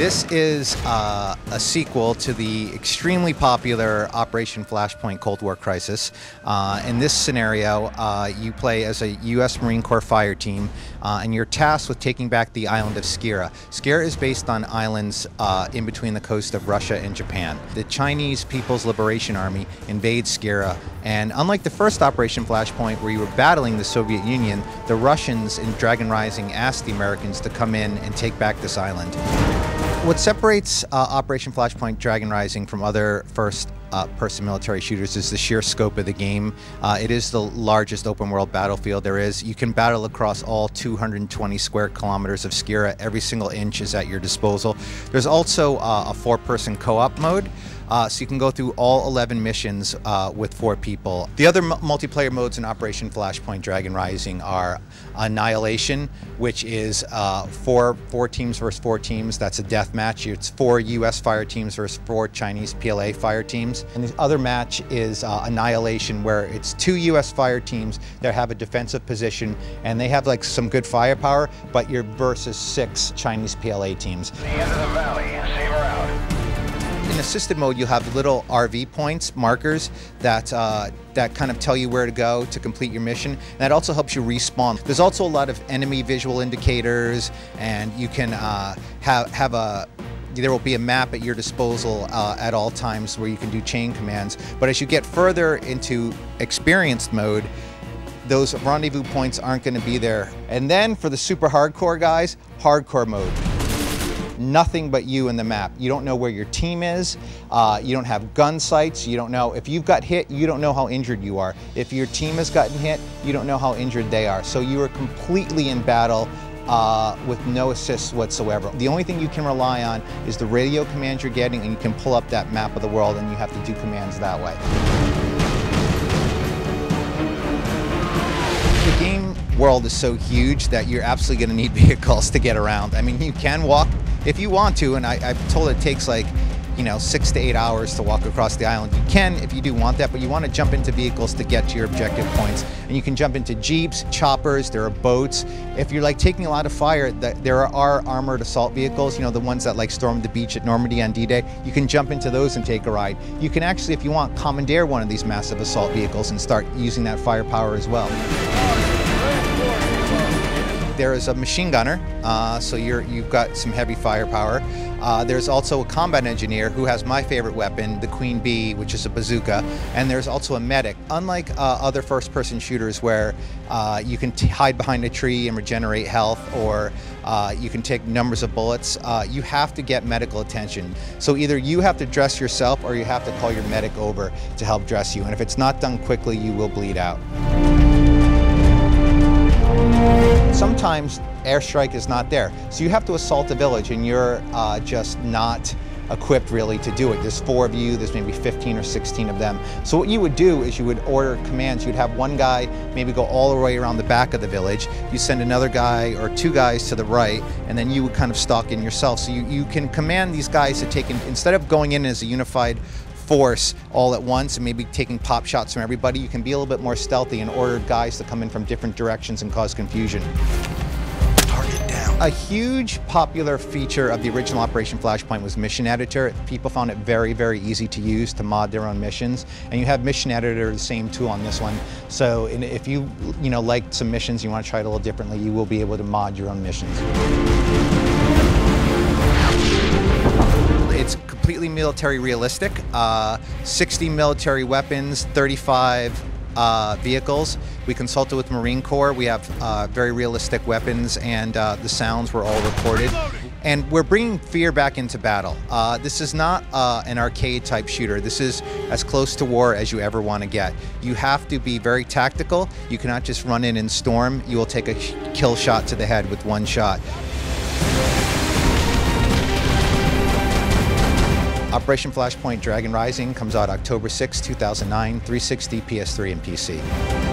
This is a sequel to the extremely popular Operation Flashpoint Cold War Crisis. In this scenario, you play as a U.S. Marine Corps fire team, and you're tasked with taking back the island of Skira. Skira is based on islands in between the coast of Russia and Japan. The Chinese People's Liberation Army invades Skira, and unlike the first Operation Flashpoint, where you were battling the Soviet Union, the Russians in Dragon Rising asked the Americans to come in and take back this island. What separates Operation Flashpoint Dragon Rising from other first-person military shooters is the sheer scope of the game. It is the largest open-world battlefield there is. You can battle across all 220 square kilometers of Skira. Every single inch is at your disposal. There's also a four-person co-op mode. So you can go through all 11 missions with 4 people. The other multiplayer modes in Operation Flashpoint Dragon Rising are Annihilation, which is 4 teams versus 4 teams. That's a death match. It's 4 US fire teams versus 4 Chinese PLA fire teams. And the other match is Annihilation, where it's 2 US fire teams that have a defensive position, and they have like some good firepower, but you're versus 6 Chinese PLA teams. The end of the valley. Saber out. In assisted mode, you'll have little RV points, markers, that kind of tell you where to go to complete your mission. And that also helps you respawn. There's also a lot of enemy visual indicators, and you can there will be a map at your disposal at all times where you can do chain commands. But as you get further into experienced mode, those rendezvous points aren't going to be there. And then for the super hardcore guys, hardcore mode. Nothing but you in the map. You don't know where your team is. You don't have gun sights. You don't know if you've got hit. You don't know how injured you are. If your team has gotten hit, you don't know how injured they are. So you are completely in battle with no assists whatsoever. The only thing you can rely on is the radio commands you're getting, and you can pull up that map of the world, and you have to do commands that way. The game world is so huge that you're absolutely going to need vehicles to get around. I mean, you can walk if you want to, and I've told it takes like, 6 to 8 hours to walk across the island. You can if you do want that, but you want to jump into vehicles to get to your objective points. And you can jump into jeeps, choppers, there are boats. If you're like taking a lot of fire, there are armored assault vehicles, the ones that like stormed the beach at Normandy on D-Day. You can jump into those and take a ride. You can actually, if you want, commandeer one of these massive assault vehicles and start using that firepower as well. There is a machine gunner, so you've got some heavy firepower. There's also a combat engineer who has my favorite weapon, the Queen Bee, which is a bazooka. And there's also a medic. Unlike other first-person shooters where you can hide behind a tree and regenerate health, or you can take numbers of bullets, you have to get medical attention. So either you have to dress yourself, or you have to call your medic over to help dress you. And if it's not done quickly, you will bleed out. Sometimes airstrike is not there, so you have to assault a village, and you're just not equipped really to do it. There's 4 of you, there's maybe 15 or 16 of them. So what you would do is you would order commands. You'd have one guy maybe go all the way around the back of the village. You send another guy or 2 guys to the right, and then you would kind of stalk in yourself. So you can command these guys to take in, instead of going in as a unified force all at once and maybe taking pop shots from everybody, you can be a little bit more stealthy and order guys to come in from different directions and cause confusion. Target down. A huge popular feature of the original Operation Flashpoint was Mission Editor. People found it very, very easy to use to mod their own missions. And you have Mission Editor, the same tool on this one. So if you like some missions, you want to try it a little differently, you will be able to mod your own missions. It's completely military realistic. 60 military weapons, 35 vehicles. We consulted with Marine Corps. We have very realistic weapons, and the sounds were all recorded. And we're bringing fear back into battle. This is not an arcade type shooter. This is as close to war as you ever want to get. You have to be very tactical. You cannot just run in and storm. You will take a kill shot to the head with 1 shot. Operation Flashpoint Dragon Rising comes out October 6, 2009, 360, PS3, and PC.